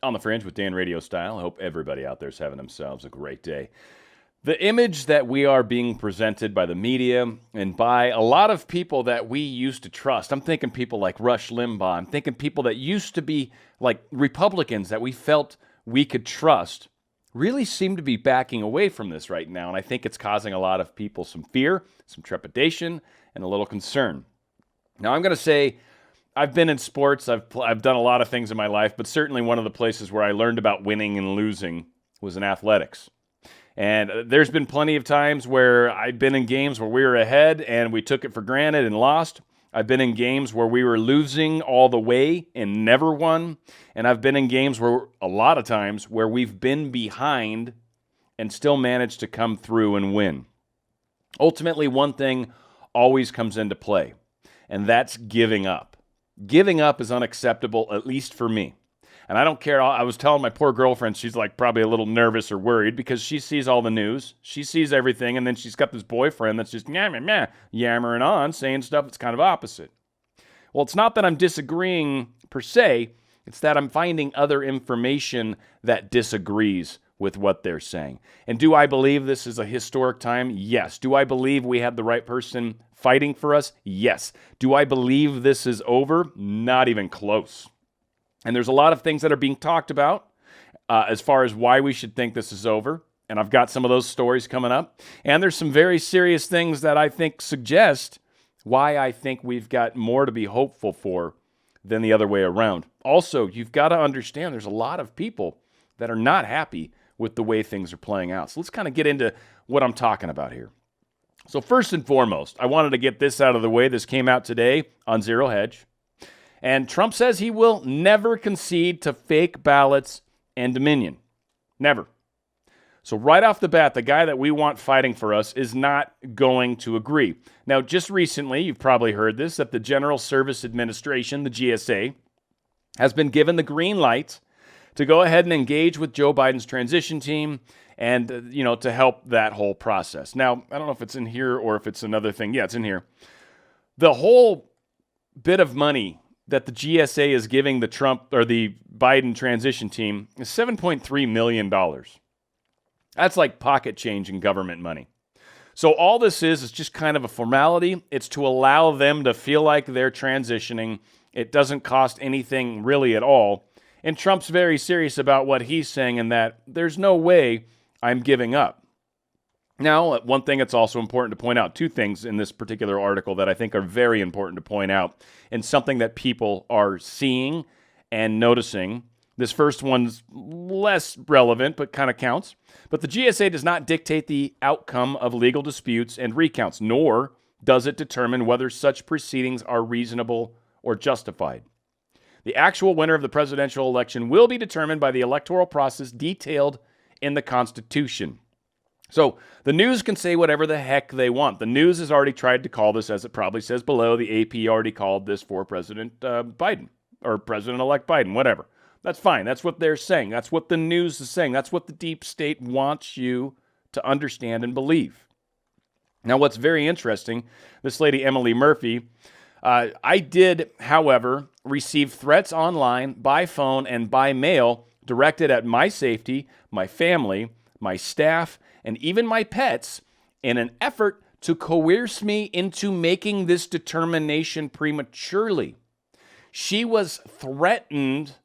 On the Fringe with Dan RadioStyle. I hope everybody out there is having themselves a great day. The image that we are being presented by the media and by a lot of people that we used to trust, I'm thinking people like Rush Limbaugh, I'm thinking people that used to be like Republicans that we felt we could trust, really seem to be backing away from this right now. And I think it's causing a lot of people some fear, some trepidation, and a little concern. Now, I'm going to say I've been in sports. I've done a lot of things in my life, but certainly one of the places where I learned about winning and losing was in athletics. And there's been plenty of times where I've been in games where we were ahead and we took it for granted and lost. I've been in games where we were losing all the way and never won. And I've been in games where a lot of times where we've been behind and still managed to come through and win. Ultimately, one thing always comes into play, and that's giving up. Giving up is unacceptable, at least for me. And I don't care. I was telling my poor girlfriend, she's like probably a little nervous or worried because she sees all the news. She sees everything, and then she's got this boyfriend that's just yammering on, saying stuff that's kind of opposite. Well, it's not that I'm disagreeing per se. It's that I'm finding other information that disagrees with what they're saying. And do I believe this is a historic time? Yes. Do I believe we had the right person fighting for us? Yes. Do I believe this is over? Not even close. And there's a lot of things that are being talked about as far as why we should think this is over. And I've got some of those stories coming up. And there's some very serious things that I think suggest why I think we've got more to be hopeful for than the other way around. Also, you've got to understand there's a lot of people that are not happy with the way things are playing out. So let's kind of get into what I'm talking about here. So first and foremost, I wanted to get this out of the way. This came out today on Zero Hedge. And Trump says he will never concede to fake ballots and Dominion. Never. So right off the bat, the guy that we want fighting for us is not going to agree. Now, just recently, you've probably heard this, that the General Service Administration, the GSA, has been given the green light to go ahead and engage with Joe Biden's transition team and, to help that whole process. Now, I don't know if it's in here or if it's another thing. Yeah, it's in here. The whole bit of money that the GSA is giving the Trump or the Biden transition team is $7.3 million. That's like pocket change in government money. So all this is just kind of a formality. It's to allow them to feel like they're transitioning. It doesn't cost anything really at all. And Trump's very serious about what he's saying in that there's no way I'm giving up. Now, one thing that's also important to point out, two things in this particular article that I think are very important to point out, and something that people are seeing and noticing. This first one's less relevant, but kind of counts. But the GSA does not dictate the outcome of legal disputes and recounts, nor does it determine whether such proceedings are reasonable or justified. The actual winner of the presidential election will be determined by the electoral process detailed in the Constitution. So the news can say whatever the heck they want. The news has already tried to call this, as it probably says below, the AP already called this for President Biden, or President-elect Biden, whatever. That's fine. That's what they're saying. That's what the news is saying. That's what the deep state wants you to understand and believe. Now, what's very interesting, this lady, Emily Murphy, I did, however, receive threats online, by phone, and by mail directed at my safety, my family, my staff, and even my pets in an effort to coerce me into making this determination prematurely. She was threatened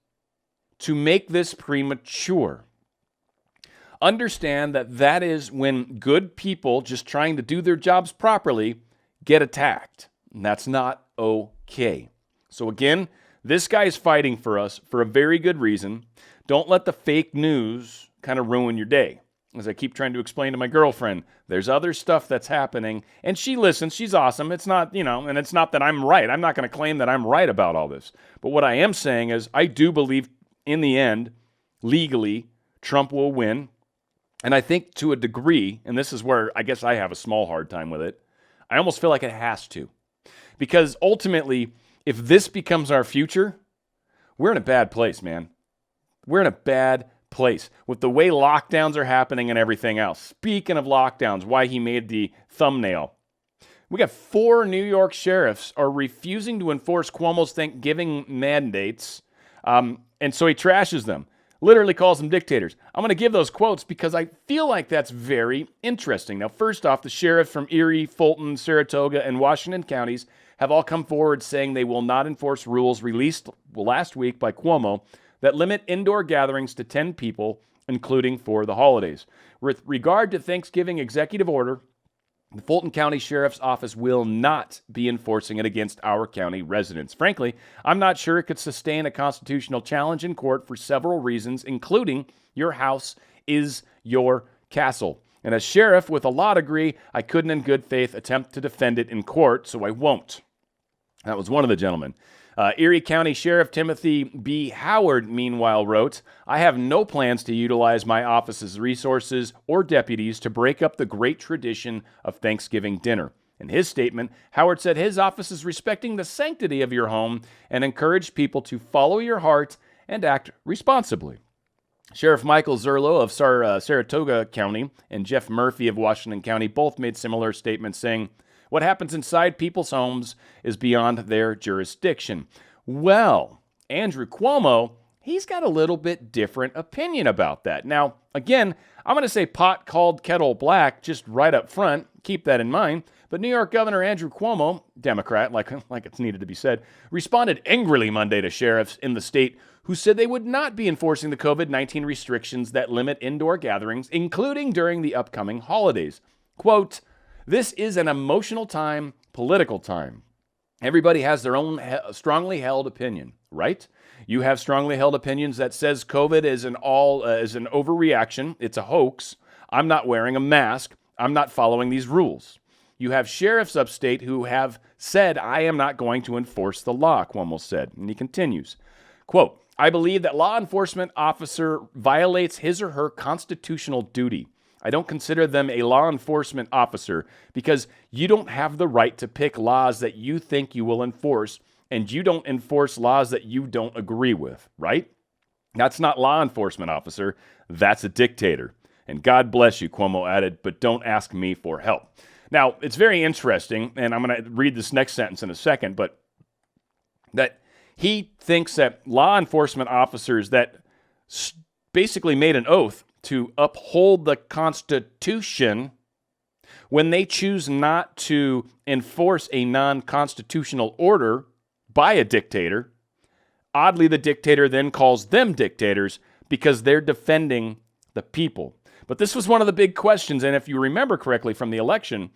to make this premature. Understand that that is when good people just trying to do their jobs properly get attacked. And that's not okay. So again, this guy's fighting for us for a very good reason. Don't let the fake news kind of ruin your day. As I keep trying to explain to my girlfriend, there's other stuff that's happening, and she listens. She's awesome. It's not, and it's not that I'm right. I'm not going to claim that I'm right about all this. But what I am saying is I do believe in the end, legally, Trump will win. And I think to a degree, and this is where I guess I have a small hard time with it, I almost feel like it has to. Because ultimately, if this becomes our future, we're in a bad place, man. We're in a bad place with the way lockdowns are happening and everything else. Speaking of lockdowns, why he made the thumbnail. We got 4 New York sheriffs are refusing to enforce Cuomo's Thanksgiving mandates, and so he trashes them. literally calls them dictators. I'm going to give those quotes because I feel like that's very interesting. Now, first off, the sheriffs from Erie, Fulton, Saratoga, and Washington counties have all come forward saying they will not enforce rules released last week by Cuomo that limit indoor gatherings to 10 people, including for the holidays. With regard to Thanksgiving executive order, the Fulton County Sheriff's Office will not be enforcing it against our county residents. Frankly, I'm not sure it could sustain a constitutional challenge in court for several reasons, including your house is your castle. And as sheriff with a law degree, I couldn't in good faith attempt to defend it in court, so I won't. That was one of the gentlemen. Erie County Sheriff Timothy B. Howard, meanwhile, wrote, I have no plans to utilize my office's resources or deputies to break up the great tradition of Thanksgiving dinner. In his statement, Howard said his office is respecting the sanctity of your home and encouraged people to follow your heart and act responsibly. Sheriff Michael Zerlo of Saratoga County and Jeff Murphy of Washington County both made similar statements saying, what happens inside people's homes is beyond their jurisdiction. Well, Andrew Cuomo, he's got a little bit different opinion about that. Now, again, I'm going to say pot called kettle black just right up front. Keep that in mind. But New York Governor Andrew Cuomo, Democrat, like it's needed to be said, responded angrily Monday to sheriffs in the state who said they would not be enforcing the COVID-19 restrictions that limit indoor gatherings, including during the upcoming holidays. Quote, this is an emotional time, political time. Everybody has their own strongly held opinion, right? You have strongly held opinions that says COVID is an overreaction. It's a hoax. I'm not wearing a mask. I'm not following these rules. You have sheriffs upstate who have said, I am not going to enforce the law, Cuomo said. And he continues, quote, I believe that law enforcement officer violates his or her constitutional duty. I don't consider them a law enforcement officer because you don't have the right to pick laws that you think you will enforce, and you don't enforce laws that you don't agree with, right? That's not law enforcement officer. That's a dictator. And God bless you, Cuomo added, but don't ask me for help. Now, it's very interesting, and I'm going to read this next sentence in a second, but that he thinks that law enforcement officers that basically made an oath to uphold the Constitution, when they choose not to enforce a non-constitutional order by a dictator, oddly, the dictator then calls them dictators because they're defending the people. But this was one of the big questions, and if you remember correctly from the election,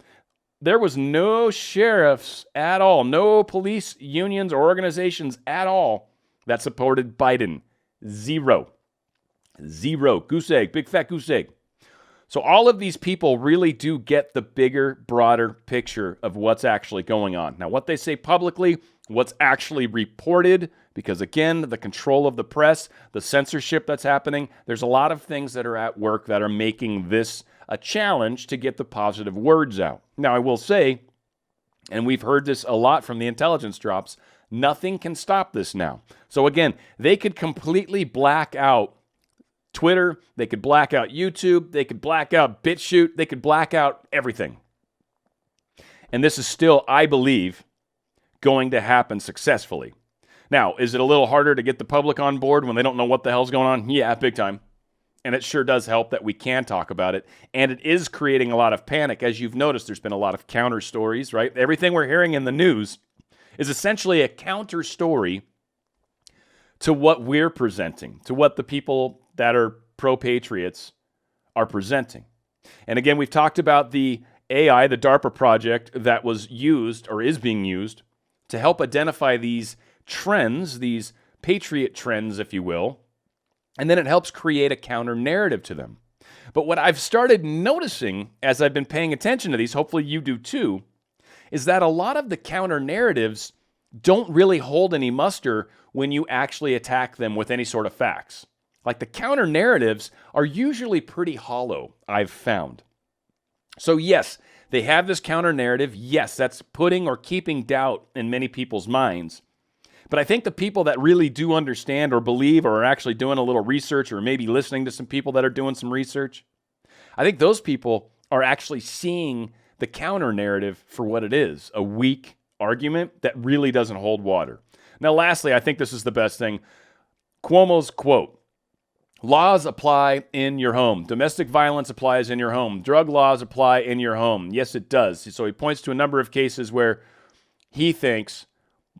there was no sheriffs at all, no police unions or organizations at all that supported Biden. Zero. Goose egg, big fat goose egg. So all of these people really do get the bigger, broader picture of what's actually going on. Now, what they say publicly, what's actually reported, because again, the control of the press, the censorship that's happening, there's a lot of things that are at work that are making this a challenge to get the positive words out. Now, I will say, and we've heard this a lot from the intelligence drops, nothing can stop this now. So again, they could completely black out Twitter, they could black out YouTube, they could black out BitChute, they could black out everything. And this is still, I believe, going to happen successfully. Now, is it a little harder to get the public on board when they don't know what the hell's going on? Yeah, big time. And it sure does help that we can talk about it. And it is creating a lot of panic. As you've noticed, there's been a lot of counter stories, right? Everything we're hearing in the news is essentially a counter story to what we're presenting, to what the people that are pro-patriots are presenting. And again, we've talked about the AI, the DARPA project that was used or is being used to help identify these trends, these patriot trends, if you will, and then it helps create a counter narrative to them. But what I've started noticing as I've been paying attention to these, hopefully you do too, is that a lot of the counter narratives don't really hold any muster when you actually attack them with any sort of facts. Like the counter narratives are usually pretty hollow, I've found. So yes, they have this counter narrative. Yes, that's putting or keeping doubt in many people's minds. But I think the people that really do understand or believe or are actually doing a little research or maybe listening to some people that are doing some research, I think those people are actually seeing the counter narrative for what it is, a weak argument that really doesn't hold water. Now, lastly, I think this is the best thing. Cuomo's quote, Laws apply in your home. Domestic violence applies in your home. Drug laws apply in your home. Yes, it does. So he points to a number of cases where he thinks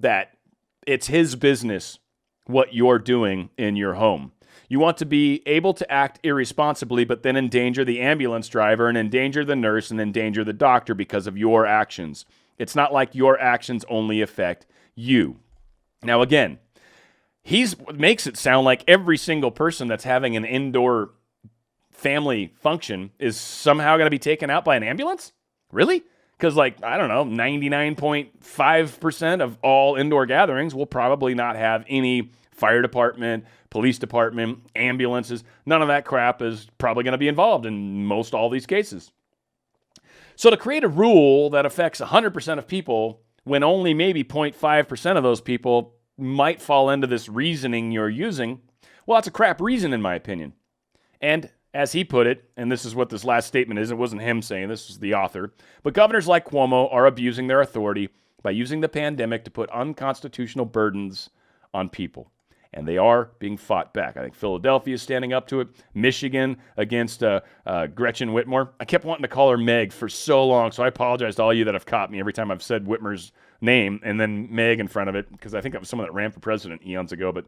that it's his business what you're doing in your home. You want to be able to act irresponsibly, but then endanger the ambulance driver and endanger the nurse and endanger the doctor because of your actions. It's not like your actions only affect you. Now, again, he makes it sound like every single person that's having an indoor family function is somehow going to be taken out by an ambulance? Really? Because, 99.5% of all indoor gatherings will probably not have any fire department, police department, ambulances. None of that crap is probably going to be involved in most all these cases. So to create a rule that affects 100% of people when only maybe 0.5% of those people might fall into this reasoning you're using, well, that's a crap reason in my opinion. And as he put it, and this is what this last statement is, it wasn't him saying, this is the author, but governors like Cuomo are abusing their authority by using the pandemic to put unconstitutional burdens on people. And they are being fought back. I think Philadelphia is standing up to it. Michigan against Gretchen Whitmer. I kept wanting to call her Meg for so long, so I apologize to all you that have caught me every time I've said Whitmer's name and then Meg in front of it, because I think that was someone that ran for president eons ago, but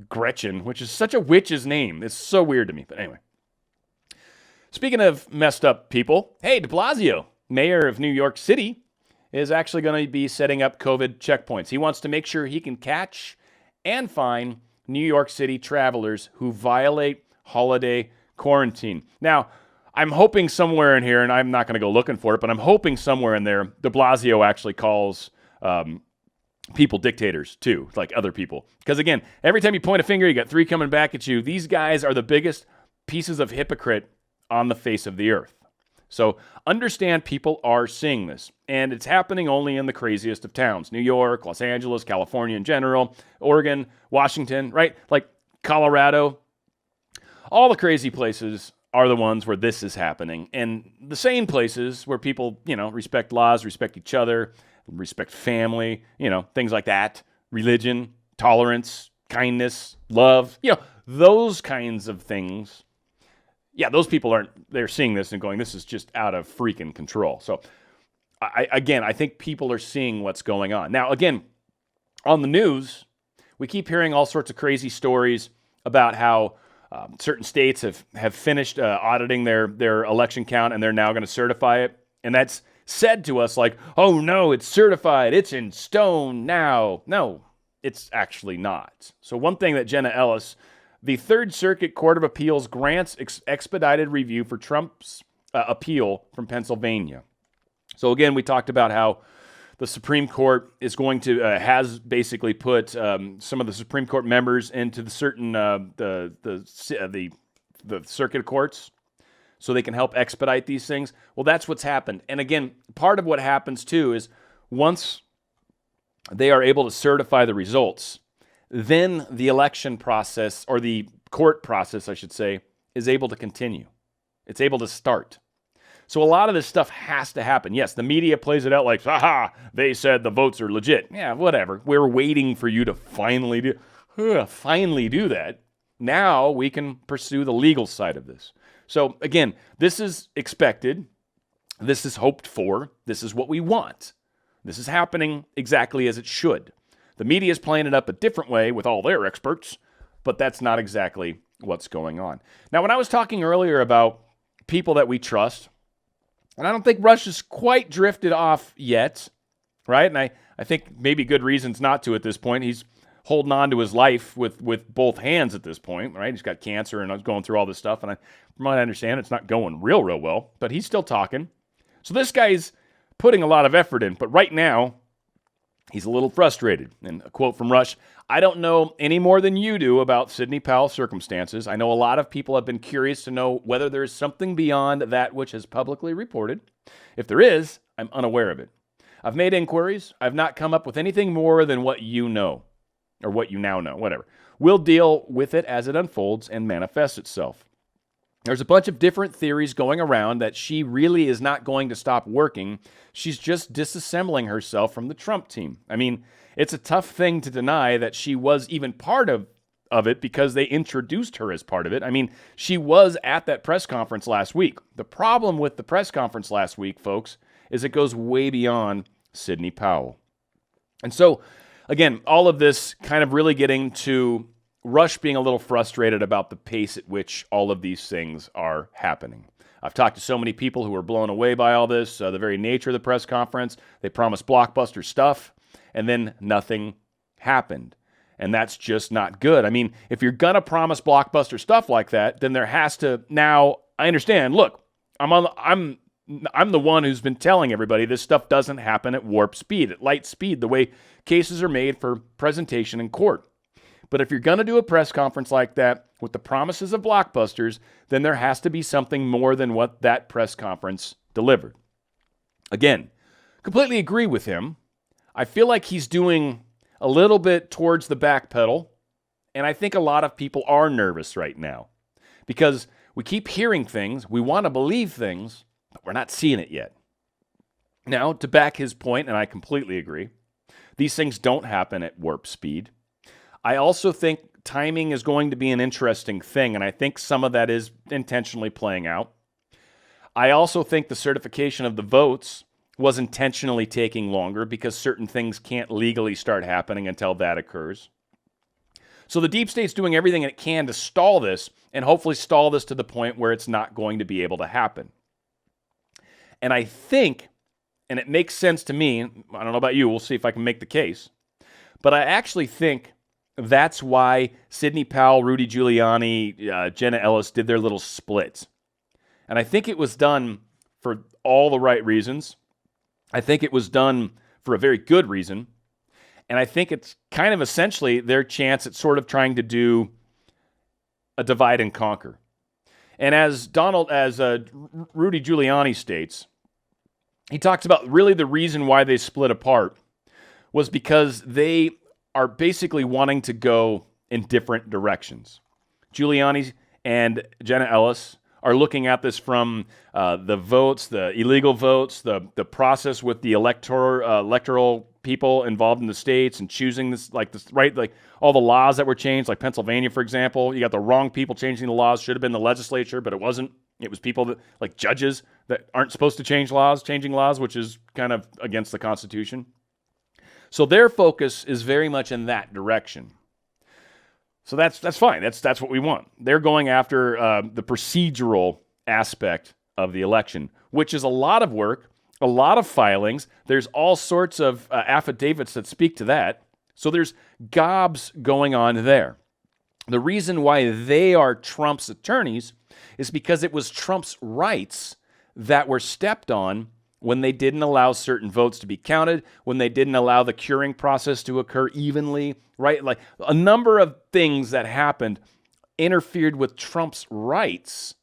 Gretchen, which is such a witch's name. It's so weird to me. But anyway. Speaking of messed up people, hey, de Blasio, mayor of New York City, is actually going to be setting up COVID checkpoints. He wants to make sure he can catch and fine New York City travelers who violate holiday quarantine. Now, I'm hoping somewhere in here, and I'm not going to go looking for it, but I'm hoping somewhere in there, de Blasio actually calls people dictators too, like other people. Because again, every time you point a finger, you got three coming back at you. These guys are the biggest pieces of hypocrite on the face of the earth. So understand people are seeing this, and it's happening only in the craziest of towns. New York, Los Angeles, California in general, Oregon, Washington, right? Like Colorado. All the crazy places are the ones where this is happening. And the sane places where people, respect laws, respect each other, respect family, things like that, religion, tolerance, kindness, love, those kinds of things. Yeah, those people they're seeing this and going, this is just out of freaking control. So, I think people are seeing what's going on. Now, again, on the news, we keep hearing all sorts of crazy stories about how certain states have finished auditing their election count and they're now going to certify it. And that's said to us like, oh no, it's certified, it's in stone now. No, it's actually not. So one thing that Jenna Ellis, the Third Circuit Court of Appeals, grants expedited review for Trump's appeal from Pennsylvania. So again, we talked about how the Supreme Court is going to has basically put some of the Supreme Court members into the certain the circuit courts so they can help expedite these things. Well, that's what's happened. And again, part of what happens too is once they are able to certify the results, then the election process, or the court process, I should say, is able to continue. It's able to start. So a lot of this stuff has to happen. Yes, the media plays it out like, haha, they said the votes are legit. Yeah, whatever. We're waiting for you to finally do that. Now we can pursue the legal side of this. So again, this is expected. This is hoped for. This is what we want. This is happening exactly as it should. The media is playing it up a different way with all their experts, but that's not exactly what's going on. Now, when I was talking earlier about people that we trust, and I don't think Rush quite drifted off yet, right? And I think maybe good reasons not to at this point. He's holding on to his life with both hands at this point, right? He's got cancer and I was going through all this stuff, and from what I understand, it's not going real well, but he's still talking. So this guy's putting a lot of effort in, but right now, he's a little frustrated. And a quote from Rush, I don't know any more than you do about Sidney Powell's circumstances. I know a lot of people have been curious to know whether there is something beyond that which is publicly reported. If there is, I'm unaware of it. I've made inquiries. I've not come up with anything more than what you know, or what you now know, whatever. We'll deal with it as it unfolds and manifests itself. There's a bunch of different theories going around that she really is not going to stop working. She's just disassembling herself from the Trump team. I mean, it's a tough thing to deny that she was even part of of it because they introduced her as part of it. I mean, she was at that press conference last week. The problem with the press conference last week, folks, is it goes way beyond Sidney Powell. And so, again, all of this kind of really getting to Rush being a little frustrated about the pace at which all of these things are happening. I've talked to so many people who are blown away by all this, the very nature of the press conference. They promised blockbuster stuff, and then nothing happened. And that's just not good. I mean, if you're going to promise blockbuster stuff like that, then there has to, now, I understand, look, I'm the one who's been telling everybody this stuff doesn't happen at warp speed, at light speed, the way cases are made for presentation in court. But if you're going to do a press conference like that with the promises of blockbusters, then there has to be something more than what that press conference delivered. Again, completely agree with him. I feel like he's doing a little bit towards the back pedal, and I think a lot of people are nervous right now because we keep hearing things, we want to believe things, but we're not seeing it yet. Now, to back his point, and I completely agree, these things don't happen at warp speed. I also think timing is going to be an interesting thing, and I think some of that is intentionally playing out. I also think the certification of the votes was intentionally taking longer because certain things can't legally start happening until that occurs. So the deep state's doing everything it can to stall this, and hopefully stall this to the point where it's not going to be able to happen. And I think, and it makes sense to me, I don't know about you, we'll see if I can make the case, but I actually think that's why Sidney Powell, Rudy Giuliani, Jenna Ellis did their little splits. And I think it was done for all the right reasons. I think it was done for a very good reason. And I think it's kind of essentially their chance at sort of trying to do a divide and conquer. And as Rudy Giuliani states, he talks about really the reason why they split apart was because they are basically wanting to go in different directions. Giuliani and Jenna Ellis are looking at this from the votes, the illegal votes, the process with the electoral people involved in the states and choosing this, right, like all the laws that were changed, like Pennsylvania, for example. You got the wrong people changing the laws. Should have been the legislature, but it wasn't. It was people that, like judges, that aren't supposed to changing laws, which is kind of against the Constitution. So their focus is very much in that direction. So that's fine. That's what we want. They're going after the procedural aspect of the election, which is a lot of work, a lot of filings. There's all sorts of affidavits that speak to that. So there's gobs going on there. The reason why they are Trump's attorneys is because it was Trump's rights that were stepped on when they didn't allow certain votes to be counted, when they didn't allow the curing process to occur evenly, right? Like a number of things that happened interfered with Trump's rights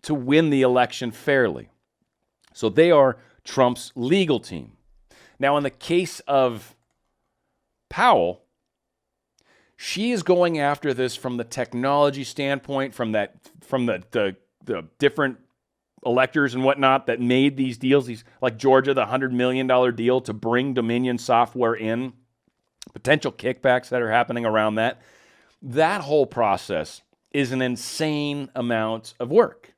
to win the election fairly. So they are Trump's legal team. Now, in the case of Powell, she is going after this from the technology standpoint, from the different electors and whatnot that made these deals, these like Georgia, the $100 million deal to bring Dominion software in, potential kickbacks that are happening around that. That whole process is an insane amount of work.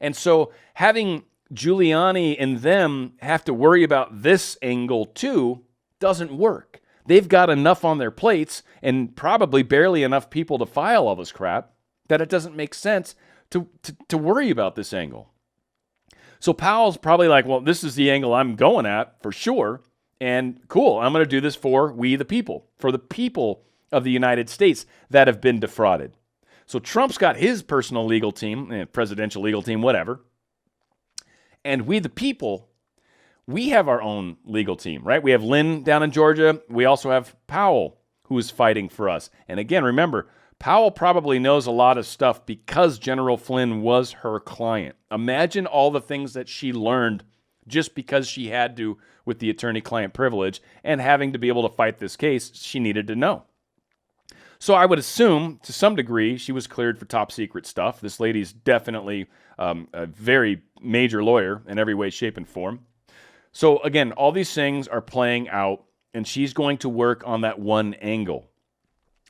And so having Giuliani and them have to worry about this angle too doesn't work. They've got enough on their plates and probably barely enough people to file all this crap that it doesn't make sense to worry about this angle. So Powell's probably like, well, this is the angle I'm going at for sure. And cool, I'm going to do this for we the people, for the people of the United States that have been defrauded. So Trump's got his personal legal team, presidential legal team, whatever. And we the people, we have our own legal team, right? We have Lynn down in Georgia. We also have Powell, who is fighting for us. And again, remember, Powell probably knows a lot of stuff because General Flynn was her client. Imagine all the things that she learned just because she had to with the attorney-client privilege and having to be able to fight this case, she needed to know. So I would assume, to some degree, she was cleared for top-secret stuff. This lady's definitely a very major lawyer in every way, shape, and form. So again, all these things are playing out, and she's going to work on that one angle.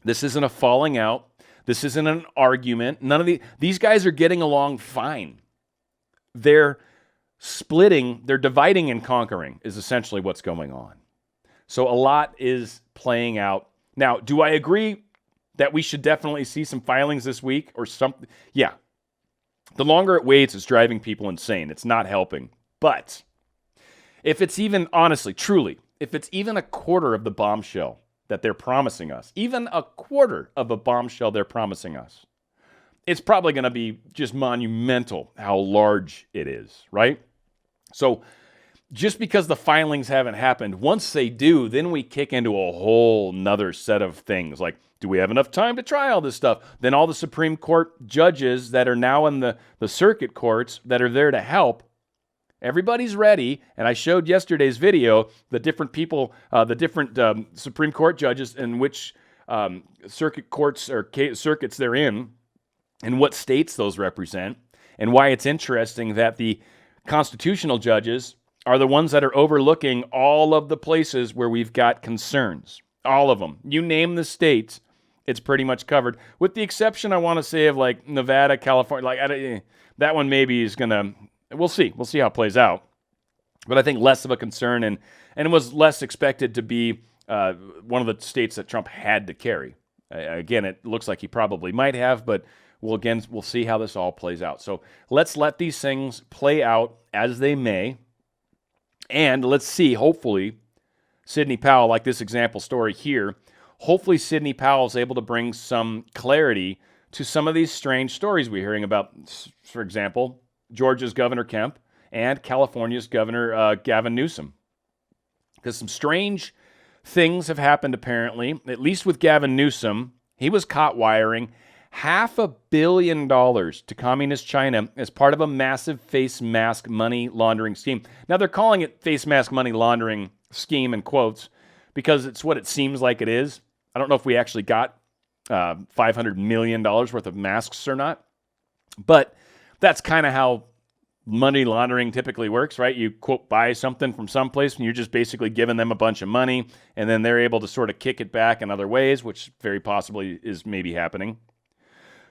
This isn't a falling out. This isn't an argument. None of these guys are getting along fine. They're splitting, they're dividing and conquering is essentially what's going on. So a lot is playing out. Now, do I agree that we should definitely see some filings this week or something? Yeah. The longer it waits, it's driving people insane. It's not helping. But if it's even, honestly, truly, if it's even a quarter of the bombshell that they're promising us, even a quarter of a bombshell they're promising us, it's probably going to be just monumental how large it is, right? So just because the filings haven't happened, once they do, then we kick into a whole nother set of things. Like, do we have enough time to try all this stuff? Then all the Supreme Court judges that are now in the circuit courts that are there to help, everybody's ready. And I showed yesterday's video, the different people, the different Supreme Court judges in which circuit courts or circuits they're in and what states those represent, and why it's interesting that the constitutional judges are the ones that are overlooking all of the places where we've got concerns. All of them. You name the states, it's pretty much covered. With the exception, I want to say, of like Nevada, California. Like that one maybe is going to, we'll see. We'll see how it plays out. But I think less of a concern, and it was less expected to be one of the states that Trump had to carry. Again, it looks like he probably might have, but we'll see how this all plays out. So let's let these things play out as they may. And let's see, hopefully, Sidney Powell, like this example story here, hopefully Sidney Powell is able to bring some clarity to some of these strange stories we're hearing about. For example, Georgia's Governor Kemp and California's Governor Gavin Newsom. Because some strange things have happened, apparently, at least with Gavin Newsom. He was caught wiring $500 million to communist China as part of a massive face mask money laundering scheme. Now, they're calling it face mask money laundering scheme in quotes because it's what it seems like it is. I don't know if we actually got $500 million worth of masks or not, but that's kind of how money laundering typically works, right? You, quote, buy something from someplace and you're just basically giving them a bunch of money, and then they're able to sort of kick it back in other ways, which very possibly is maybe happening.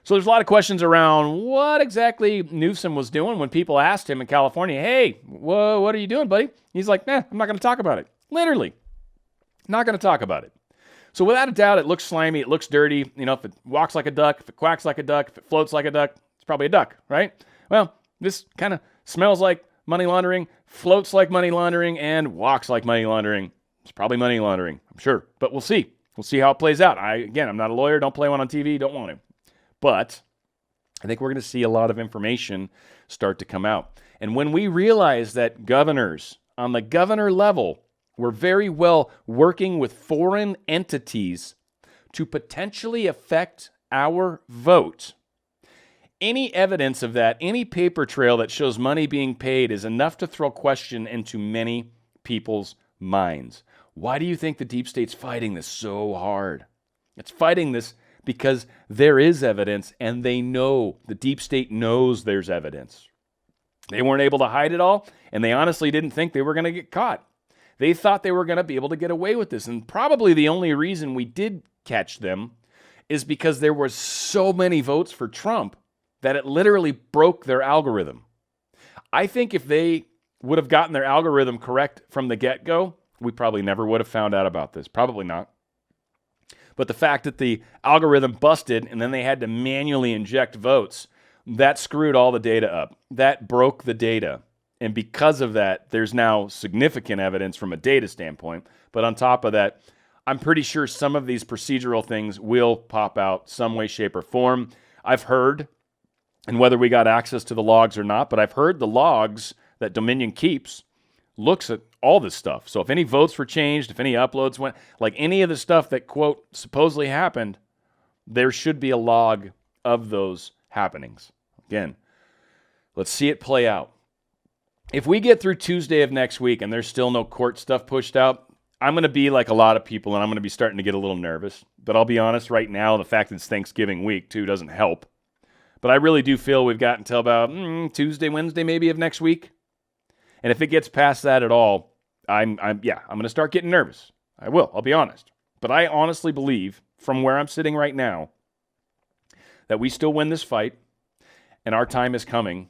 So there's a lot of questions around what exactly Newsom was doing when people asked him in California, hey, what are you doing, buddy? He's like, I'm not going to talk about it. Literally, not going to talk about it. So without a doubt, it looks slimy, it looks dirty. You know, if it walks like a duck, if it quacks like a duck, if it floats like a duck, it's probably a duck, right? Well, this kind of smells like money laundering, floats like money laundering, and walks like money laundering. It's probably money laundering, I'm sure. But we'll see. We'll see how it plays out. I'm not a lawyer. Don't play one on TV. Don't want to. But I think we're going to see a lot of information start to come out. And when we realize that governors on the governor level were very well working with foreign entities to potentially affect our vote, any evidence of that, any paper trail that shows money being paid is enough to throw question into many people's minds. Why do you think the deep state's fighting this so hard? It's fighting this because there is evidence, and they know, the deep state knows there's evidence. They weren't able to hide it all, and they honestly didn't think they were going to get caught. They thought they were going to be able to get away with this, and probably the only reason we did catch them is because there were so many votes for Trump that it literally broke their algorithm. I think if they would have gotten their algorithm correct from the get-go, we probably never would have found out about this. Probably not. But the fact that the algorithm busted and then they had to manually inject votes, that screwed all the data up. That broke the data. And because of that, there's now significant evidence from a data standpoint. But on top of that, I'm pretty sure some of these procedural things will pop out some way, shape, or form. I've heard, and whether we got access to the logs or not, but I've heard the logs that Dominion keeps looks at all this stuff. So if any votes were changed, if any uploads went, like any of the stuff that, quote, supposedly happened, there should be a log of those happenings. Again, let's see it play out. If we get through Tuesday of next week and there's still no court stuff pushed out, I'm going to be like a lot of people, and I'm going to be starting to get a little nervous. But I'll be honest, right now, the fact that it's Thanksgiving week, too, doesn't help. But I really do feel we've got until about Tuesday, Wednesday, maybe of next week. And if it gets past that at all, I'm going to start getting nervous. I will. I'll be honest. But I honestly believe from where I'm sitting right now that we still win this fight and our time is coming,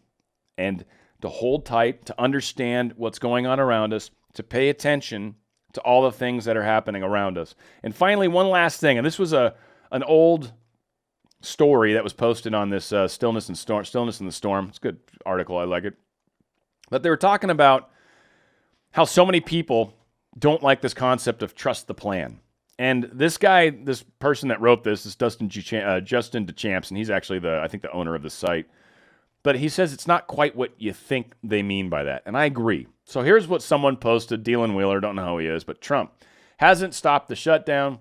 and to hold tight, to understand what's going on around us, to pay attention to all the things that are happening around us. And finally, one last thing, and this was an old story that was posted on this Stillness in the Storm. It's a good article. I like it. But they were talking about how so many people don't like this concept of trust the plan. And this guy, this person that wrote this is Justin DeChamps, and he's actually I think the owner of the site. But he says it's not quite what you think they mean by that. And I agree. So here's what someone posted. Dylan Wheeler, don't know who he is, but Trump hasn't stopped the shutdown,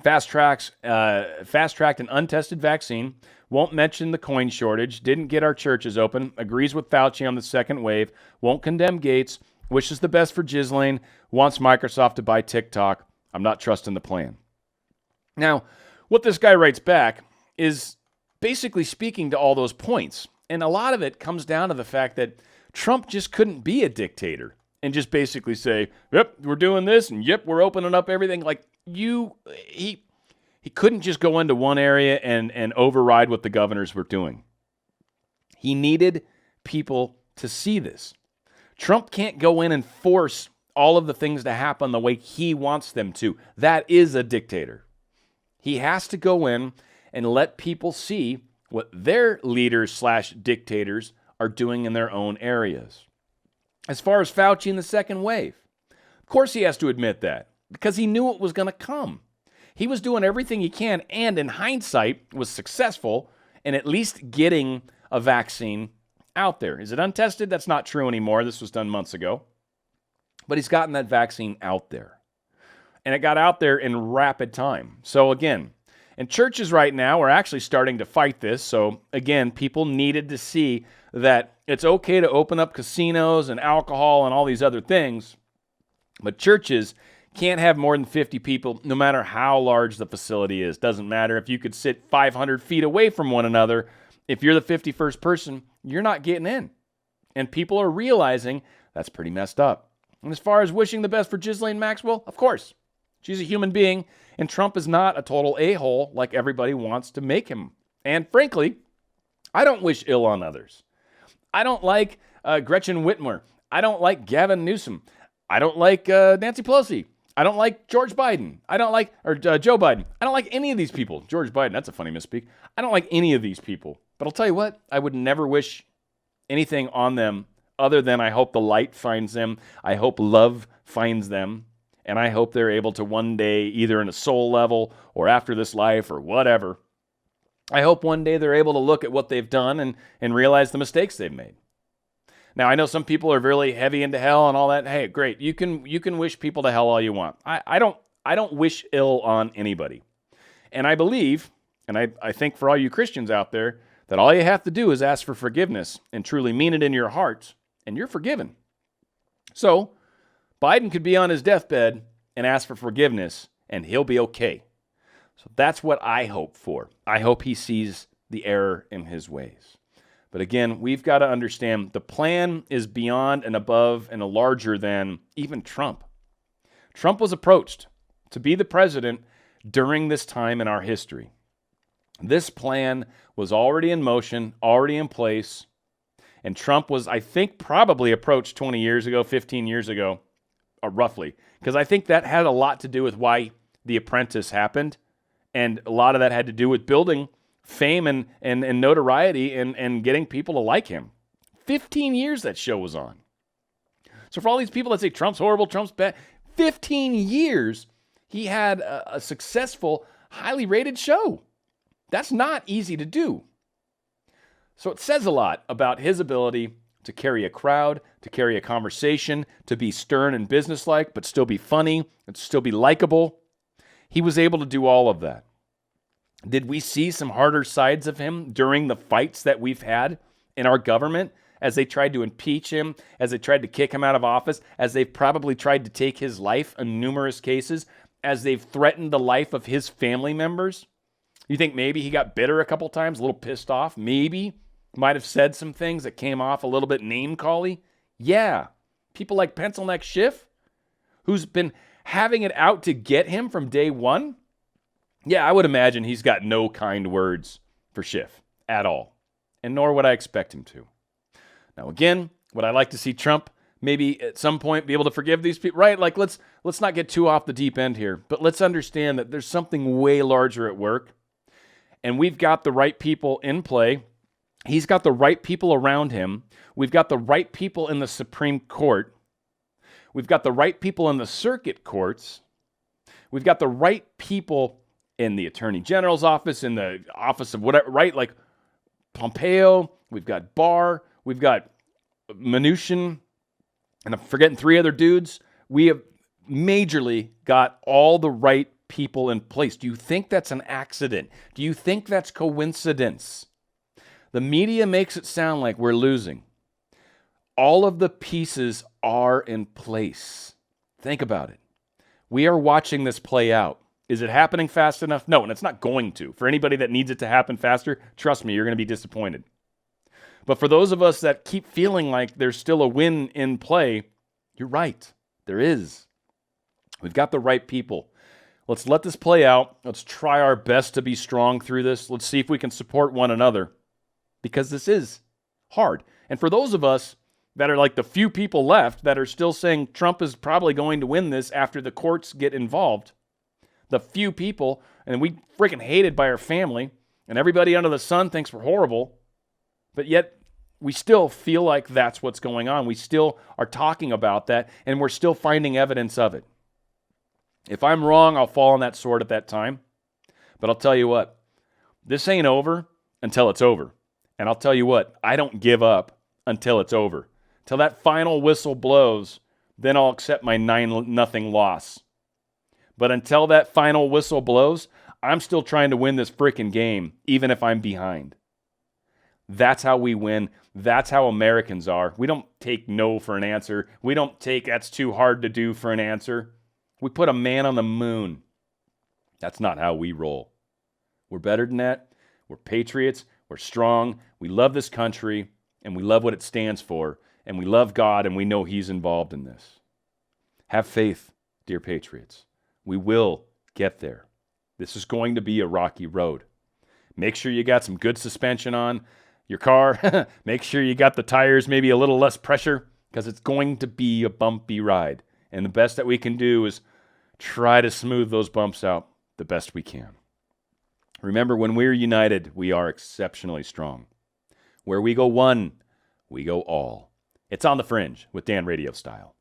fast-tracked an untested vaccine, won't mention the coin shortage, didn't get our churches open, agrees with Fauci on the second wave, won't condemn Gates, wishes the best for Ghislaine, wants Microsoft to buy TikTok. I'm not trusting the plan. Now, what this guy writes back is basically speaking to all those points. And a lot of it comes down to the fact that Trump just couldn't be a dictator and just basically say, yep, we're doing this, and yep, we're opening up everything. Like, he couldn't just go into one area and override what the governors were doing. He needed people to see this. Trump can't go in and force all of the things to happen the way he wants them to. That is a dictator. He has to go in and let people see what their leaders/dictators are doing in their own areas. As far as Fauci and the second wave, of course he has to admit that because he knew it was going to come. He was doing everything he can, and in hindsight was successful in at least getting a vaccine out there. Is it untested? That's not true anymore. This was done months ago. But he's gotten that vaccine out there. And it got out there in rapid time. So again, and churches right now are actually starting to fight this. So again, people needed to see that it's okay to open up casinos and alcohol and all these other things, but churches can't have more than 50 people no matter how large the facility is. Doesn't matter if you could sit 500 feet away from one another. If you're the 51st person, you're not getting in. And people are realizing that's pretty messed up. And as far as wishing the best for Ghislaine Maxwell, of course, she's a human being, and Trump is not a total a-hole like everybody wants to make him. And frankly, I don't wish ill on others. I don't like Gretchen Whitmer. I don't like Gavin Newsom. I don't like Nancy Pelosi. I don't like George Biden. I don't like, Joe Biden. I don't like any of these people. George Biden, that's a funny misspeak. I don't like any of these people. But I'll tell you what, I would never wish anything on them other than I hope the light finds them. I hope love finds them. And I hope they're able to one day, either in a soul level or after this life or whatever, I hope one day they're able to look at what they've done and realize the mistakes they've made. Now, I know some people are really heavy into hell and all that. Hey, great. You can wish people to hell all you want. I don't wish ill on anybody. And I believe, and I think for all you Christians out there, that all you have to do is ask for forgiveness and truly mean it in your heart, and you're forgiven. So, Biden could be on his deathbed and ask for forgiveness, and he'll be okay. So that's what I hope for. I hope he sees the error in his ways. But again, we've got to understand the plan is beyond and above and larger than even Trump. Trump was approached to be the president during this time in our history. This plan was already in motion, already in place, and Trump was, I think, probably approached 20 years ago, 15 years ago, roughly, because I think that had a lot to do with why The Apprentice happened, and a lot of that had to do with building fame and notoriety and getting people to like him. 15 years that show was on. So for all these people that say Trump's horrible, Trump's bad, 15 years he had a successful, highly rated show. That's not easy to do. So it says a lot about his ability to carry a crowd, to carry a conversation, to be stern and businesslike, but still be funny and still be likable. He was able to do all of that. Did we see some harder sides of him during the fights that we've had in our government as they tried to impeach him, as they tried to kick him out of office, as they've probably tried to take his life in numerous cases, as they've threatened the life of his family members? You think maybe he got bitter a couple times, a little pissed off? Maybe might have said some things that came off a little bit name-cally? Yeah. People like Pencil Neck Schiff, who's been having it out to get him from day one? Yeah, I would imagine he's got no kind words for Schiff at all, and nor would I expect him to. Now, again, would I like to see Trump maybe at some point be able to forgive these people? Right? Like, let's not get too off the deep end here, but let's understand that there's something way larger at work, and we've got the right people in play. He's got the right people around him. We've got the right people in the Supreme Court. We've got the right people in the circuit courts. We've got the right people in the Attorney General's office, in the office of whatever, right? Like Pompeo, we've got Barr, we've got Mnuchin, and I'm forgetting 3 other dudes. We have majorly got all the right people in place. Do you think that's an accident? Do you think that's coincidence? The media makes it sound like we're losing. All of the pieces are in place. Think about it. We are watching this play out. Is it happening fast enough? No, and it's not going to. For anybody that needs it to happen faster, trust me, you're going to be disappointed. But for those of us that keep feeling like there's still a win in play, you're right. There is. We've got the right people. Let's let this play out. Let's try our best to be strong through this. Let's see if we can support one another, because this is hard. And for those of us that are like the few people left that are still saying Trump is probably going to win this after the courts get involved, the few people, and we freaking hated by our family, and everybody under the sun thinks we're horrible, but yet we still feel like that's what's going on. We still are talking about that, and we're still finding evidence of it. If I'm wrong, I'll fall on that sword at that time. But I'll tell you what, this ain't over until it's over. And I'll tell you what, I don't give up until it's over. Till that final whistle blows, then I'll accept my 9-0 loss. But until that final whistle blows, I'm still trying to win this freaking game, even if I'm behind. That's how we win. That's how Americans are. We don't take no for an answer. We don't take that's too hard to do for an answer. We put a man on the moon. That's not how we roll. We're better than that. We're patriots. We're strong. We love this country, and we love what it stands for, and we love God, and we know He's involved in this. Have faith, dear patriots. We will get there. This is going to be a rocky road. Make sure you got some good suspension on your car. Make sure you got the tires maybe a little less pressure, because it's going to be a bumpy ride. And the best that we can do is try to smooth those bumps out the best we can. Remember, when we're united, we are exceptionally strong. Where we go one, we go all. It's on the Fringe with Dan RadioStyle.